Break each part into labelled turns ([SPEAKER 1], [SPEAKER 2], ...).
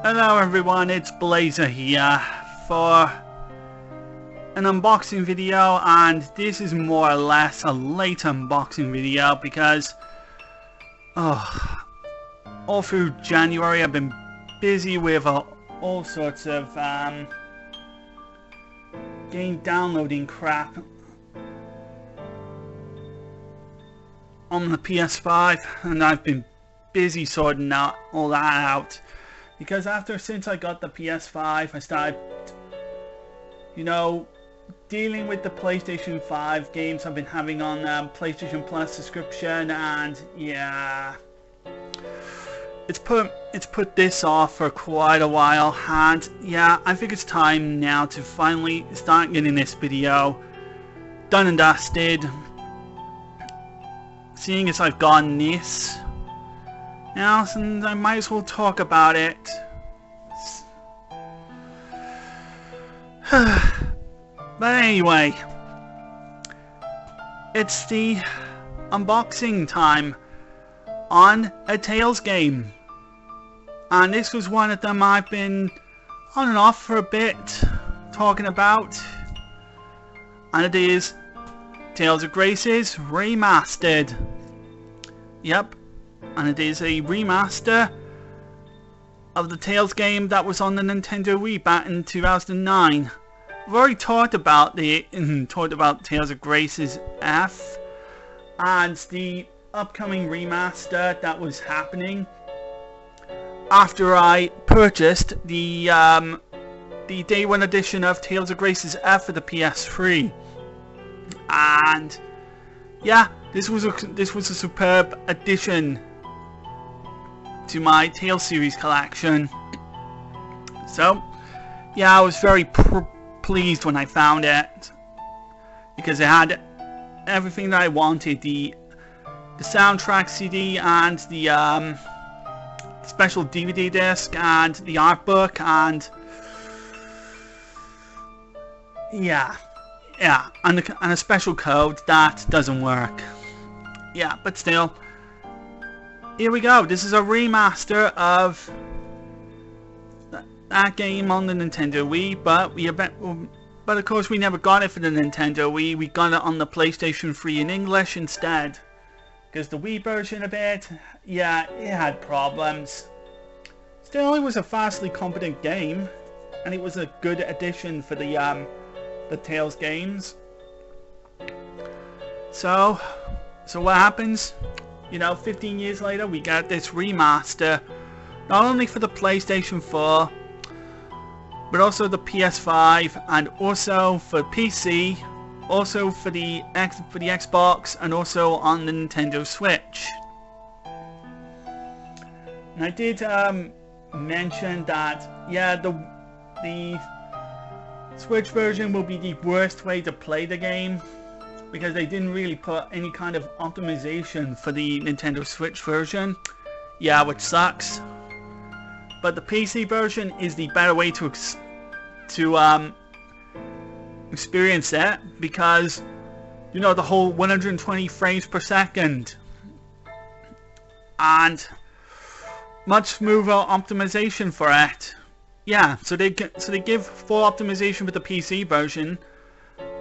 [SPEAKER 1] Hello everyone, it's Blazer here for an unboxing video, and this is more or less a late unboxing video because all through January I've been busy with all sorts of game downloading crap on the PS5, and I've been busy sorting all that out. Because since I got the PS5, I started, dealing with the PlayStation 5 games I've been having on PlayStation Plus subscription, and yeah, it's put this off for quite a while, and yeah, I think it's time now to finally start getting this video done and dusted. Seeing as I've gotten this now, and I might as well talk about it. But anyway, it's the unboxing time on a Tales game, and this was one of them I've been on and off for a bit talking about, and it is Tales of Graces Remastered. Yep. And it is a remaster of the Tales game that was on the Nintendo Wii back in 2009. I've already talked about Tales of Graces F and the upcoming remaster that was happening after I purchased the Day 1 edition of Tales of Graces F for the PS3. And yeah, this was a superb addition to my Tales series collection. So yeah, I was very pleased when I found it because it had everything that I wanted: the soundtrack CD and the special DVD disc and the art book, and and a special code that doesn't work. Yeah, but still, here we go. This is a remaster of that game on the Nintendo Wii, but of course we never got it for the Nintendo Wii. We got it on the PlayStation 3 in English instead, because the Wii version of it, yeah, it had problems. Still, it was a vastly competent game, and it was a good addition for the Tales games. So what happens? 15 years later, we got this remaster, not only for the PlayStation 4, but also the PS5, and also for PC, also for the Xbox, and also on the Nintendo Switch. And I did mention that, yeah, the Switch version will be the worst way to play the game, because they didn't really put any kind of optimization for the Nintendo Switch version. Yeah, which sucks. But the PC version is the better way to experience it, because the whole 120 frames per second and much smoother optimization for it. Yeah, so they give full optimization for the PC version,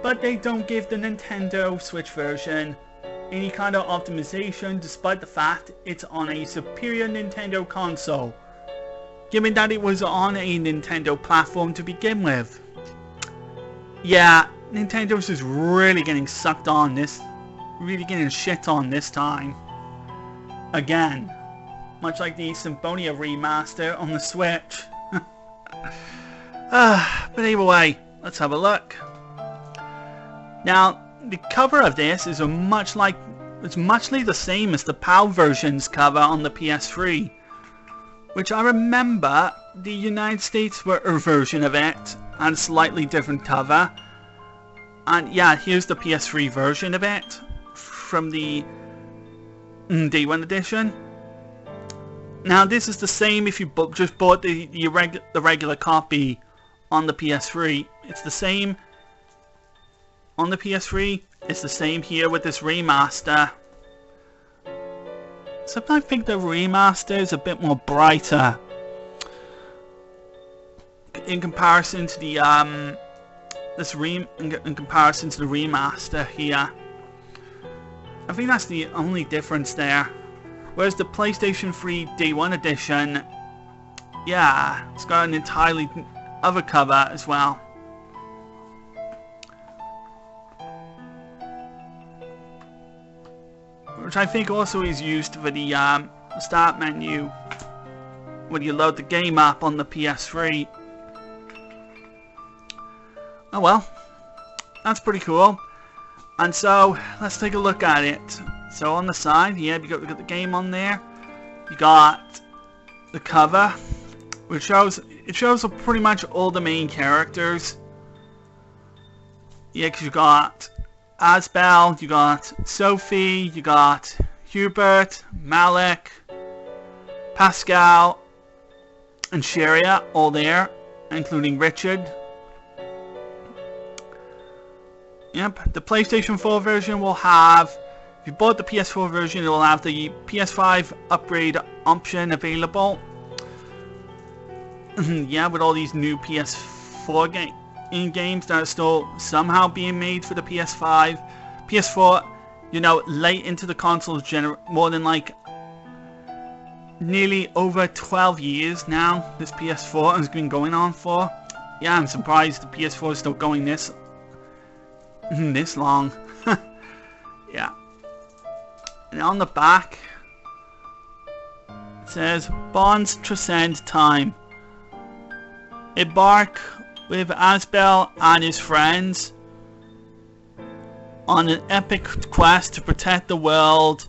[SPEAKER 1] but they don't give the Nintendo Switch version any kind of optimization, despite the fact it's on a superior Nintendo console, given that it was on a Nintendo platform to begin with. Yeah, Nintendo's just really getting sucked on this, really getting shit on this time. Again, much like the Symphonia remaster on the Switch. But anyway, let's have a look. Now, the cover of this is muchly the same as the PAL version's cover on the PS3, which I remember the United States version of it had a slightly different cover. And yeah, here's the PS3 version of it from the Day 1 edition. Now, this is the same if you just bought the regular copy on the PS3. It's the same on the PS3. It's the same here with this remaster. Except I think the remaster is a bit more brighter. in comparison to the in comparison to the remaster here. I think that's the only difference there. Whereas the PlayStation 3 Day 1 edition, yeah, it's got an entirely other cover as well. Which I think also is used for the start menu when you load the game up on the PS3. Oh well, that's pretty cool. And so, let's take a look at it. So on the side, yeah, we got the game on there. You got the cover, which shows pretty much all the main characters. Yeah, because you got Asbel, you got Sophie, you got Hubert, Malik, Pascal, and Sharia, all there, including Richard. Yep, the PlayStation 4 version will have, if you bought the PS4 version, it will have the PS5 upgrade option available. Yeah, with all these new PS4 games that are still somehow being made for the PS5. PS4, you know, late into the console's more than like nearly over 12 years now this PS4 has been going on for. Yeah, I'm surprised the PS4 is still going this long. Yeah. And on the back it says, bonds transcend time. Embark with Asbel and his friends on an epic quest to protect the world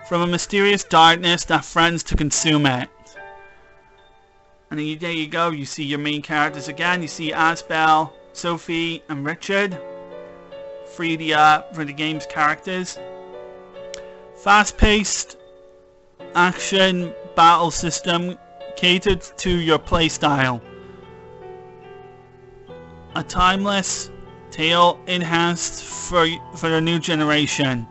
[SPEAKER 1] from a mysterious darkness that threatens to consume it. And then there you go, you see your main characters again. You see Asbel, Sophie, and Richard. For the game's characters. Fast-paced action battle system catered to your playstyle. A timeless tale enhanced for the new generation.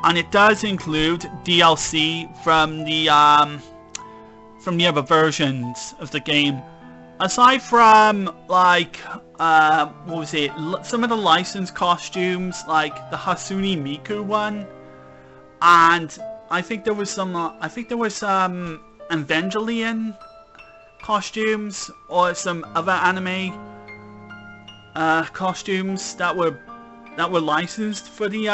[SPEAKER 1] And it does include DLC from the other versions of the game. Aside from, like, what was it? Some of the licensed costumes, like the Hatsune Miku one, and I think there was some Evangelion costumes or some other anime costumes that were licensed for the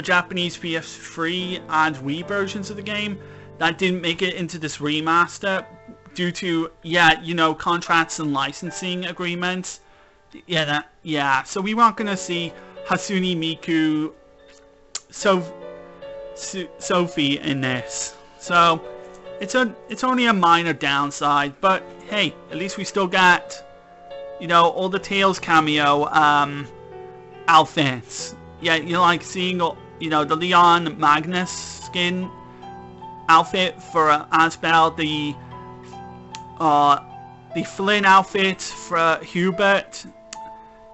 [SPEAKER 1] Japanese PS3 and Wii versions of the game that didn't make it into this remaster. Due to, yeah, you know, contracts and licensing agreements. So we weren't gonna see Hatsune Miku, Sophie in this. So it's only a minor downside, but hey, at least we still got, you know, all the Tails cameo outfits. Yeah, you know, like seeing, you know, the Leon Magnus skin outfit for Asbel, the Flynn outfit for Hubert,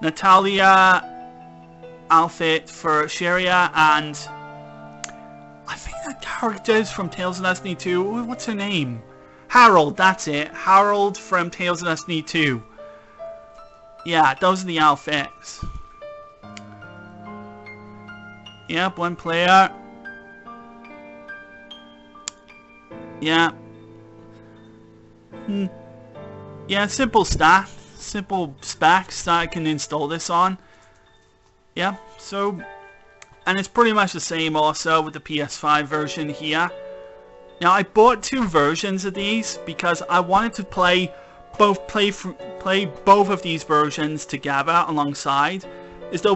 [SPEAKER 1] Natalia outfit for Sharia, and I think that character's from Tales of Destiny 2. What's her name? Harold, that's it. Harold from Tales of Destiny 2. Yeah, those are the outfits. Yep, one player. Yeah. Yeah, simple specs that I can install this on. Yeah, so, and it's pretty much the same also with the PS5 version here. Now I bought two versions of these because I wanted to play both of these versions together alongside. Just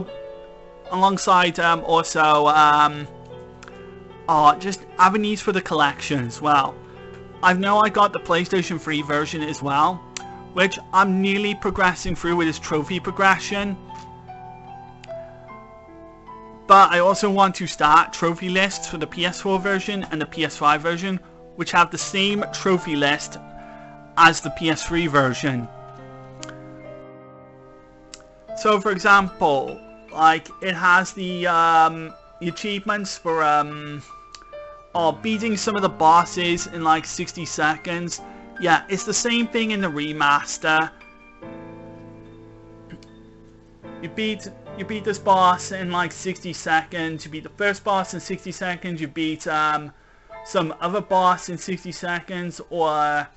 [SPEAKER 1] having these for the collection as well. I know I got the PlayStation 3 version as well, which I'm nearly progressing through with its trophy progression. But I also want to start trophy lists for the PS4 version and the PS5 version, which have the same trophy list as the PS3 version. So for example, like it has the achievements for beating some of the bosses in like 60 seconds. yeah, it's the same thing in the remaster. You beat this boss in like 60 seconds. You beat the first boss in 60 seconds. You beat some other boss in 60 seconds, or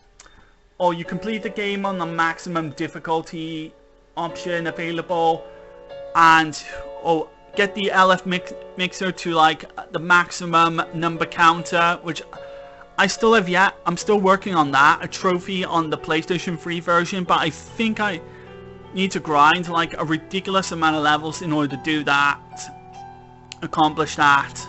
[SPEAKER 1] you complete the game on the maximum difficulty option available, and get the LF mixer to like the maximum number counter, which I still have yet. I'm still working on that, a trophy on the PlayStation 3 version, but I think I need to grind like a ridiculous amount of levels in order to do that, accomplish that.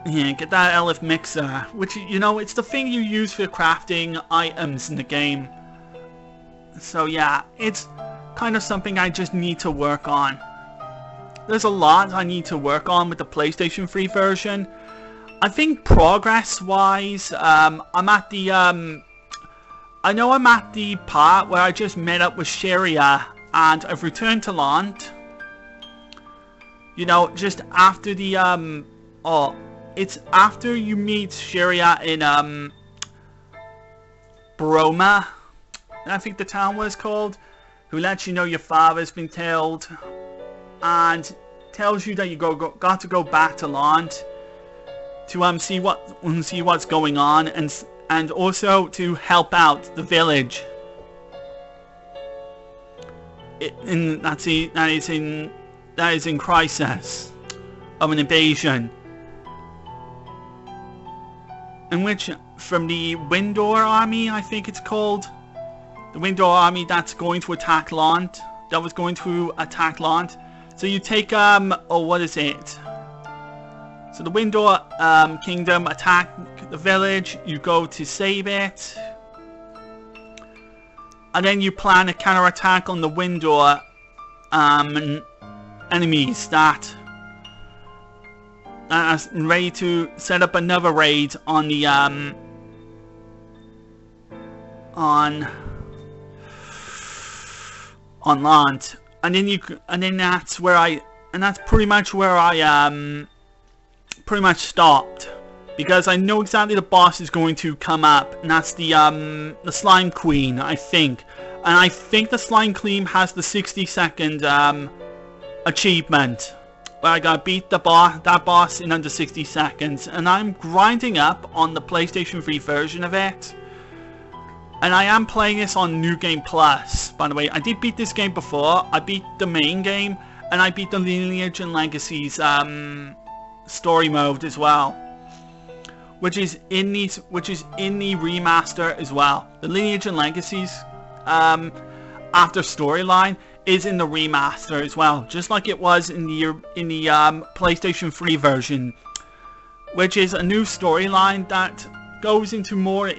[SPEAKER 1] Yeah, get that LF mixer, which, you know, it's the thing you use for crafting items in the game. So yeah, it's kind of something I just need to work on. There's a lot I need to work on with the PlayStation 3 version. I think progress-wise, I'm at the, I know I'm at the part where I just met up with Sharia, and I've returned to Lant. You know, just after the, it's after you meet Sharia in, Broma, I think the town was called, who lets you know your father's been killed, and tells you that you got to go back to Lant to see what's going on, and also to help out the village. That is in crisis of an invasion, in which, from the Windor army, I think it's called, the Windor army that's going to attack Lant, So you take what is it? So the Windor kingdom attack the village, you go to save it, and then you plan a counterattack on the Windor enemies that are ready to set up another raid on the on Lant, and then that's pretty much where I pretty much stopped, because I know exactly the boss is going to come up, and that's the Slime Queen, I think. And I think the Slime Queen has the 60-second achievement, where I gotta beat that boss in under 60 seconds. And I'm grinding up on the PlayStation 3 version of it. And I am playing this on New Game Plus, by the way. I did beat this game before. I beat the main game, and I beat the Lineage and Legacies story mode as well, which is in the remaster as well. The Lineage and Legacies after storyline is in the remaster as well, just like it was in the PlayStation 3 version, which is a new storyline that goes into more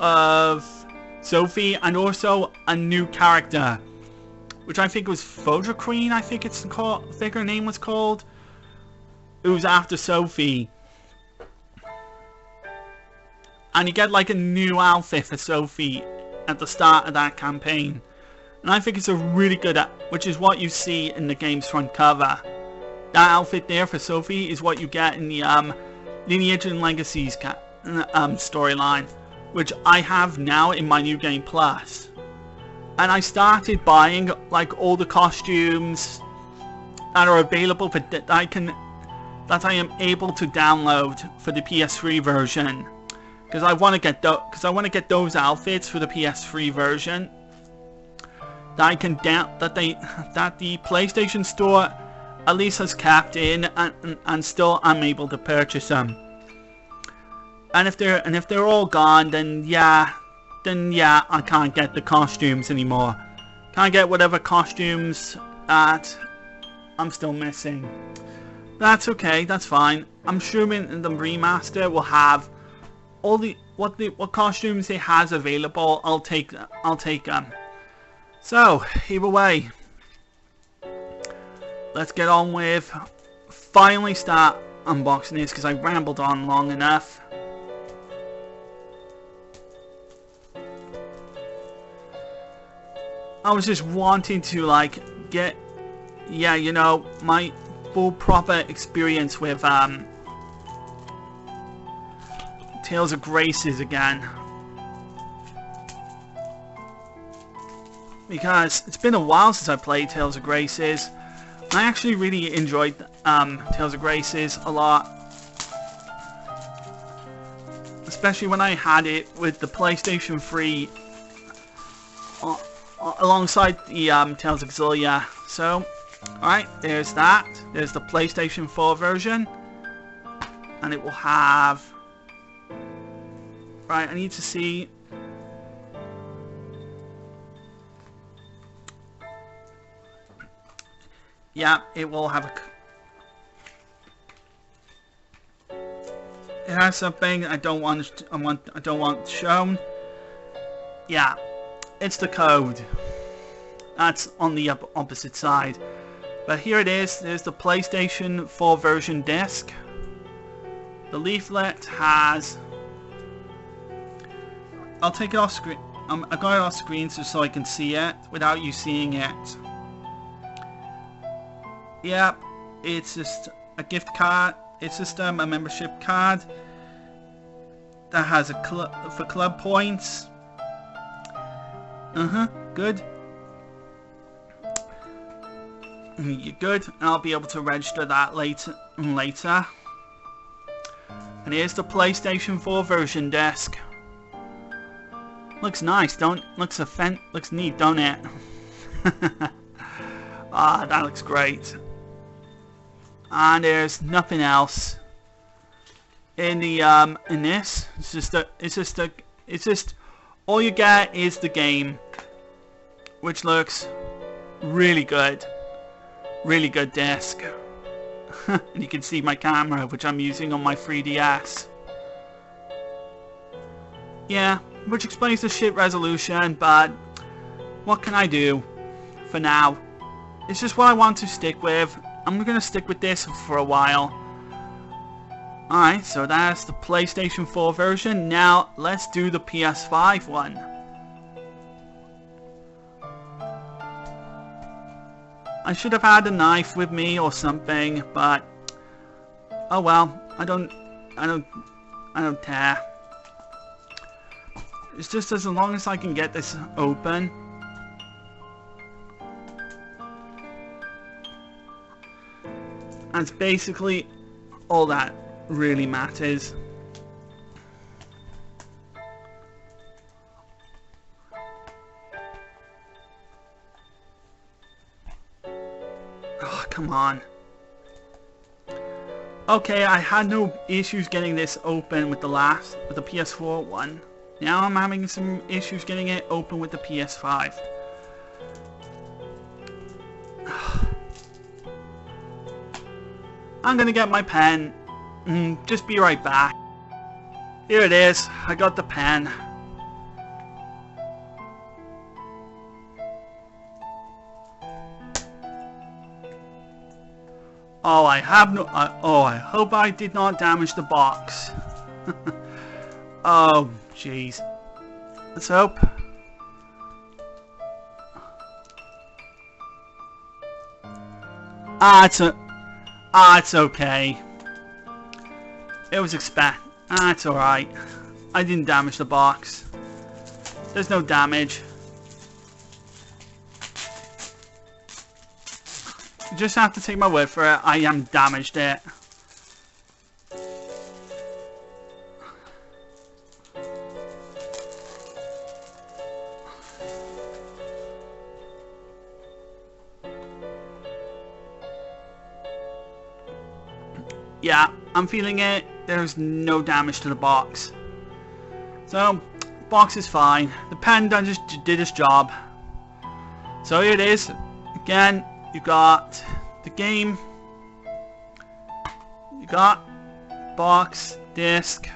[SPEAKER 1] of Sophie, and also a new character, which I think was Photo Queen, I think her name was called, who's after Sophie. And you get like a new outfit for Sophie at the start of that campaign. And I think it's a really good, which is what you see in the game's front cover. That outfit there for Sophie is what you get in the Lineage and Legacies storyline, which I have now in my New Game Plus. And I started buying like all the costumes that are available for that I am able to download for the PS3 version, because I want to get those outfits for the PS3 version that the PlayStation Store at least has kept in, and still I'm able to purchase them. And if they're all gone, then yeah, I can't get the costumes anymore. Can't get whatever costumes that I'm still missing. That's okay, that's fine. I'm sure in the remaster will have all what costumes it has available. I'll take them. So either way, let's get on with finally start unboxing this, because I rambled on long enough. I was just wanting to like get, yeah, you know, my full proper experience with Tales of Graces again. because it's been a while since I played Tales of Graces. I actually really enjoyed Tales of Graces a lot. Especially when I had it with the PlayStation 3 alongside the Tales of Xillia. So, alright, there's that. There's the PlayStation 4 version. And it will have... Right, I need to see... Yeah, it will have a... It has something I don't want shown. Yeah, it's the code. That's on the opposite side. But here it is. There's the PlayStation 4 version disc. The leaflet has... I'll take it off screen. I got it off screen so I can see it without you seeing it. Yep, it's just a gift card. It's just a membership card that has a for club points. Good. You're good, and I'll be able to register that later. And here's the PlayStation 4 version disc. Looks nice, looks neat, don't it? Ah, that looks great. And there's nothing else in the in this. It's just all you get is the game, which looks really good disc. And you can see my camera, which I'm using on my 3DS. Yeah, which explains the shit resolution, but what can I do for now? It's just what I want to stick with. I'm gonna stick with this for a while. Alright, so that's the PlayStation 4 version. Now, let's do the PS5 one. I should have had a knife with me or something, but oh well, I don't care. It's just as long as I can get this open. That's basically all that really matters. Oh, come on. Okay, I had no issues getting this open with the PS4 one. Now I'm having some issues getting it open with the PS5. I'm gonna get my pen. Just be right back. Here it is. I got the pen. Oh, I hope I did not damage the box. Oh, jeez. Let's hope. It's okay. It was it's alright. I didn't damage the box. There's no damage. You just have to take my word for it. I am damaged it. Yeah, I'm feeling it. There's no damage to the box. So, box is fine. The pen just did its job. So here it is. Again, you got the game. You got box, disc,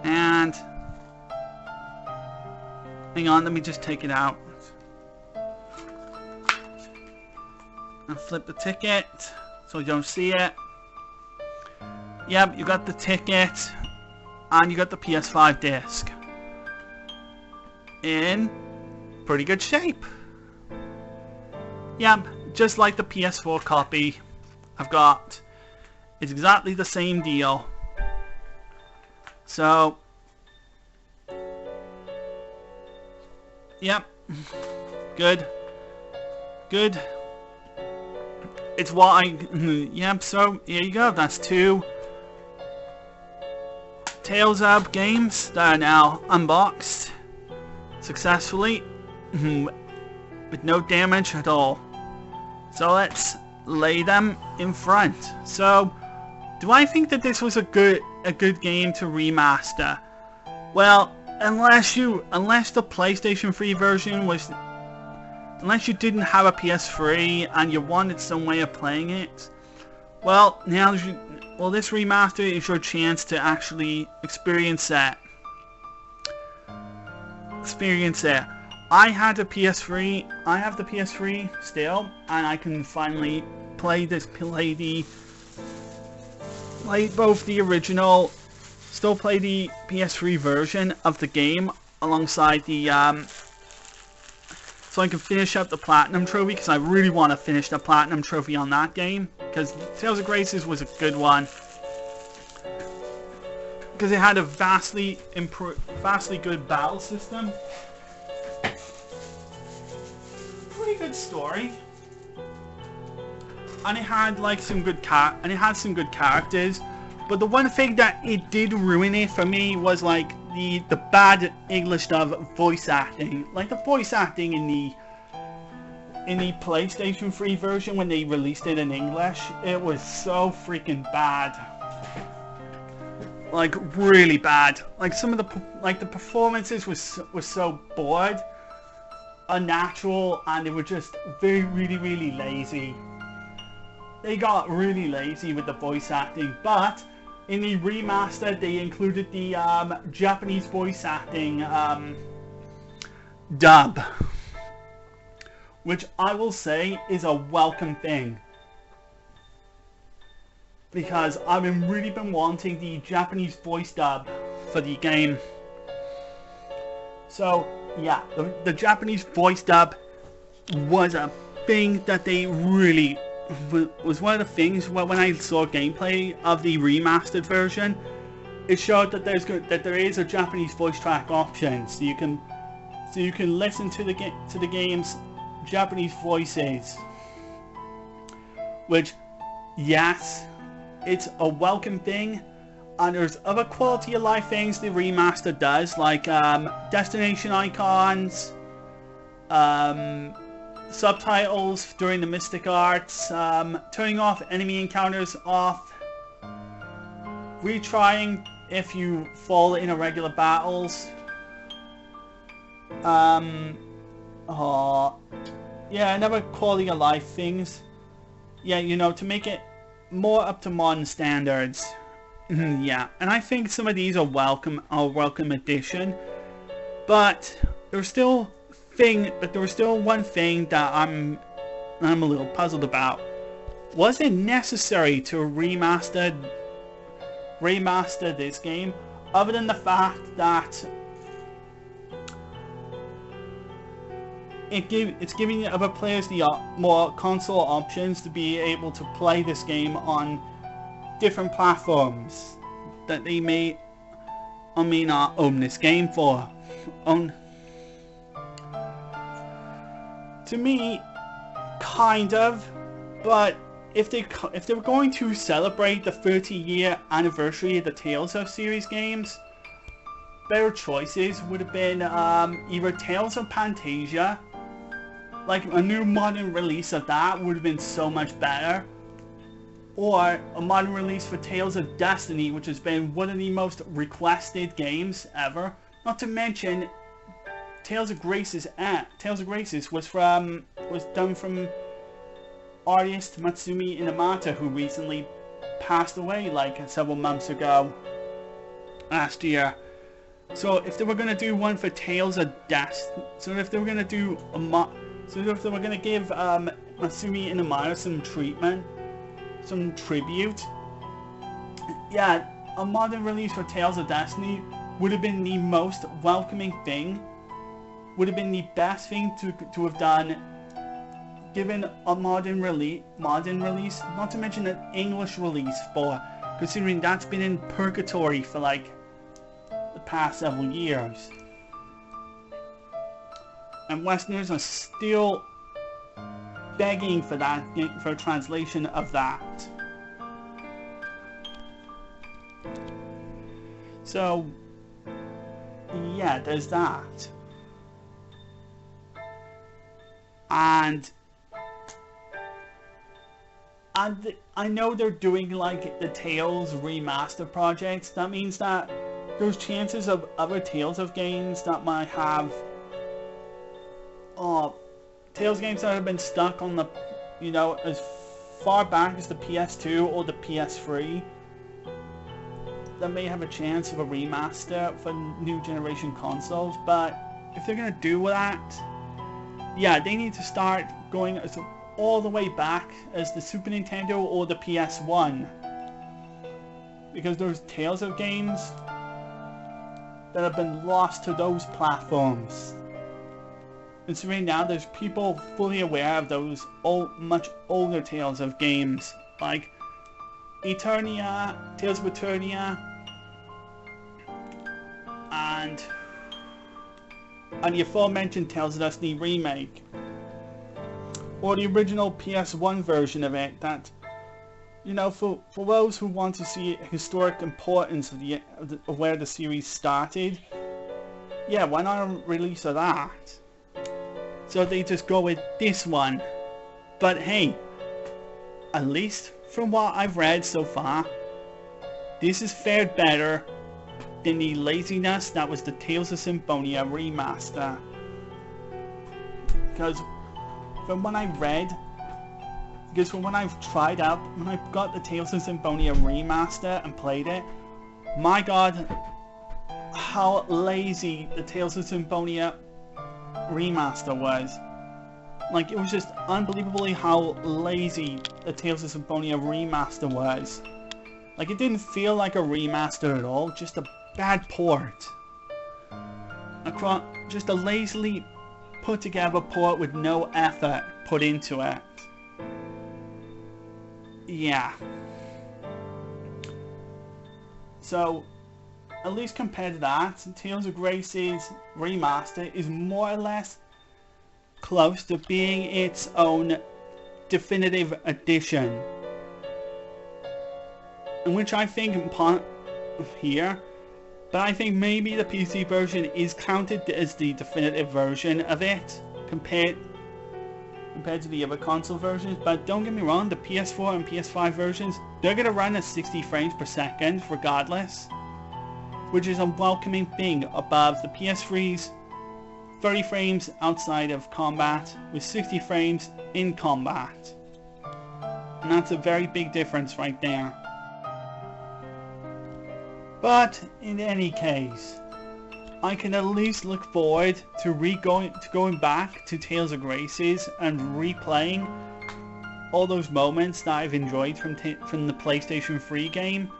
[SPEAKER 1] and hang on, let me just take it out. And flip the ticket so you don't see it. Yep, you got the ticket and you got the PS5 disc in pretty good shape. Yep, just like the PS4 copy I've got. It's exactly the same deal. So, yep, Good. Good. It's what I... Yep, so here you go. That's 2 Tales of games that are now unboxed successfully with no damage at all. So let's lay them in front. So, do I think that this was a good game to remaster? Well, unless the PlayStation 3 version was... Unless you didn't have a PS3 and you wanted some way of playing it, well, this remaster is your chance to actually experience that. I had a PS3. I have the PS3 still, and I can finally play both the original, still play the PS3 version of the game alongside the so I can finish up the Platinum Trophy, because I really want to finish the Platinum Trophy on that game, because Tales of Graces was a good one. Because it had a vastly good battle system. Pretty good story. And it had like some good characters. But the one thing that it did ruin it for me was like the bad English dub voice acting. Like the voice acting in the PlayStation 3 version when they released it in English, it was so freaking bad. Like really bad. Like some of the performances was so bored, unnatural, and they were just really lazy. They got really lazy with the voice acting, but in the remaster, they included the Japanese voice acting dub, which I will say is a welcome thing, because I've really been wanting the Japanese voice dub for the game. So yeah, the Japanese voice dub was a thing that they really... was one of the things when I saw gameplay of the remastered version. It showed that there is a Japanese voice track option, so you can listen to the game's Japanese voices. Which, yes, it's a welcome thing, and there's other quality of life things the remaster does, like destination icons, subtitles during the mystic arts, turning off enemy encounters off, retrying if you fall in irregular battles, yeah, another quality of life things, yeah, you know, to make it more up to modern standards. Yeah, and I think some of these are welcome addition, but there's still one thing that I'm a little puzzled about. Was it necessary to remaster this game, other than the fact that it's giving other players the more console options to be able to play this game on different platforms that they may or may not own this game for. To me, kind of, but if they were going to celebrate the 30-year anniversary of the Tales of series games, better choices would have been either Tales of Pantasia, like a new modern release of that would have been so much better, or a modern release for Tales of Destiny, which has been one of the most requested games ever. Not to mention, Tales of Graces was done from artist Matsumi Inamata, who recently passed away like several months ago, last year. So if they were gonna do one for Tales of Destiny, so if they were gonna give Matsumi Inamata some tribute, yeah, a modern release for Tales of Destiny would have been the most welcoming thing. Would have been the best thing to have done, given a modern release, not to mention an English release, for considering that's been in purgatory for like the past several years. and Westerners are still begging for that, for a translation of that. So yeah, there's that. And I know they're doing like the Tales Remaster projects. That means that there's chances of other Tales of games that might have Tales games that have been stuck on the, you know, as far back as the PS2 or the PS3, that may have a chance of a remaster for new generation consoles. But if they're gonna do that, yeah, they need to start going all the way back as the Super Nintendo or the PS1, because there's Tales of games that have been lost to those platforms. And so right now there's people fully aware of those much older Tales of games, like Eternia, Tales of Eternia, and the aforementioned Tales of Destiny remake, or the original PS1 version of it. That, you know, for those who want to see historic importance of where the series started, yeah, why not a release of that? So they just go with this one. But hey, at least from what I've read so far, this has fared better than the laziness that was the Tales of Symphonia remaster. Because from what I've read, from when I've tried out, when I got the Tales of Symphonia remaster and played it, my god, how lazy the Tales of Symphonia remaster was. Like, it was just unbelievably how lazy the Tales of Symphonia remaster was. Like, it didn't feel like a remaster at all, just a bad port. Just a lazily put together port with no effort put into it. Yeah. So, at least compared to that, Tales of Grace's remaster is more or less close to being its own definitive edition. In which I think here, but I think maybe the PC version is counted as the definitive version of it compared to the other console versions. But don't get me wrong, the PS4 and PS5 versions, they're gonna run at 60 frames per second regardless, which is a welcoming thing above the PS3's 30 frames outside of combat with 60 frames in combat. And that's a very big difference right there. But in any case, I can at least look forward to going back to Tales of Graces and replaying all those moments that I've enjoyed from the PlayStation 3 game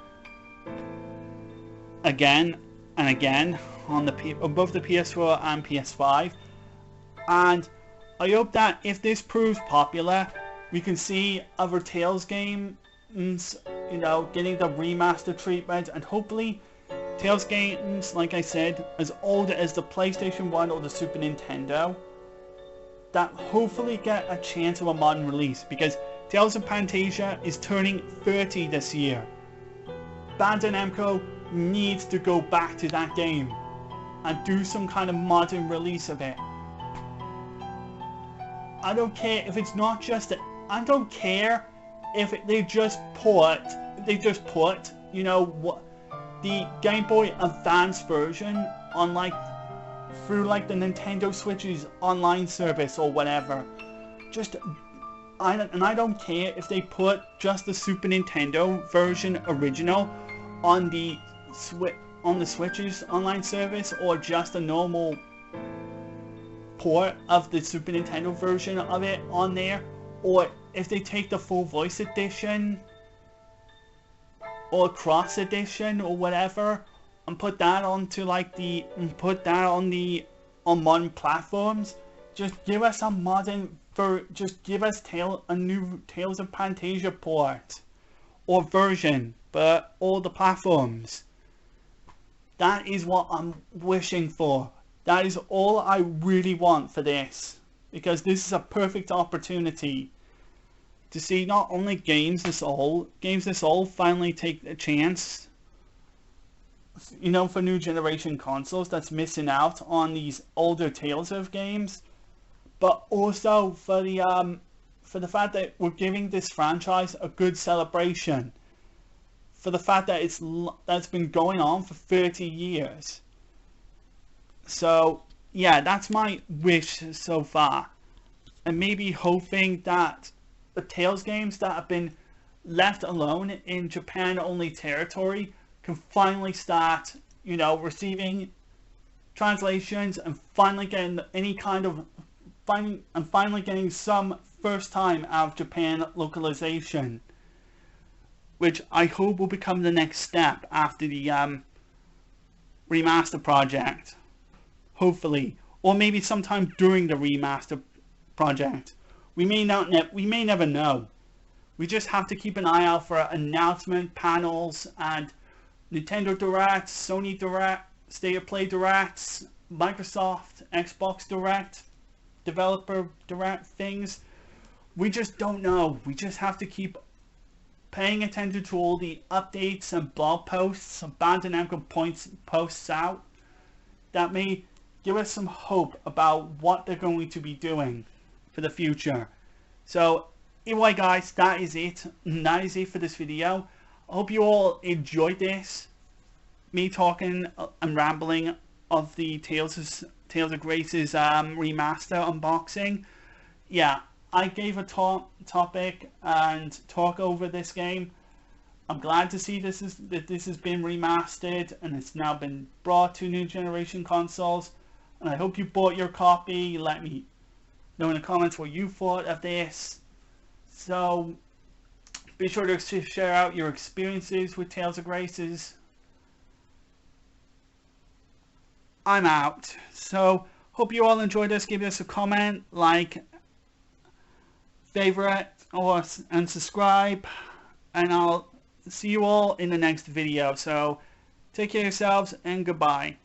[SPEAKER 1] again and again on both the PS4 and PS5. And I hope that if this proves popular, we can see other Tales games, you know, getting the remaster treatment, and hopefully Tales games, like I said, as old as the PlayStation 1 or the Super Nintendo, that hopefully get a chance of a modern release, because Tales of Pantasia is turning 30 this year. Bandai Namco needs to go back to that game and do some kind of modern release of it. I don't care if it's not just I don't care if they just put, you know, what the Game Boy Advance version on through the Nintendo Switch's online service or whatever. I don't care if they put just the Super Nintendo version original on the Switch's online service, or just a normal port of the Super Nintendo version of it on there, or if they take the full voice edition or cross edition or whatever and put that onto on modern platforms. Just give us a modern just give us a new Tales of Pantasia port or version, but all the platforms. That is what I'm wishing for. That is all I really want for this, because this is a perfect opportunity to see not only games this old finally take a chance, you know, for new generation consoles that's missing out on these older Tales of games, but also for the fact that we're giving this franchise a good celebration, for the fact that that's been going on for 30 years. So yeah, that's my wish so far, and maybe hoping that the Tales games that have been left alone in Japan only territory can finally start, you know, receiving translations and finally getting finally getting some first time out of Japan localization, which I hope will become the next step after the remaster project, hopefully, or maybe sometime during the remaster project. We may never know. We just have to keep an eye out for announcement panels and Nintendo Directs, Sony Direct, State of Play Directs, Microsoft, Xbox Direct, Developer Direct things. We just don't know. We just have to keep paying attention to all the updates and blog posts, Bandai Namco posts out that may give us some hope about what they're going to be doing for the future. So anyway guys, that is it for this video. I hope you all enjoyed this, me talking and rambling of the Tales of Grace's remaster unboxing. Yeah, I gave a topic and talk over this game. I'm glad to see this has been remastered and it's now been brought to new generation consoles, and I hope you bought your copy. Let me know in the comments what you thought of this. So be sure to share out your experiences with Tales of Graces. I'm out. So hope you all enjoyed this. Give us a comment, like, favorite, and subscribe, and I'll see you all in the next video. So take care of yourselves and goodbye.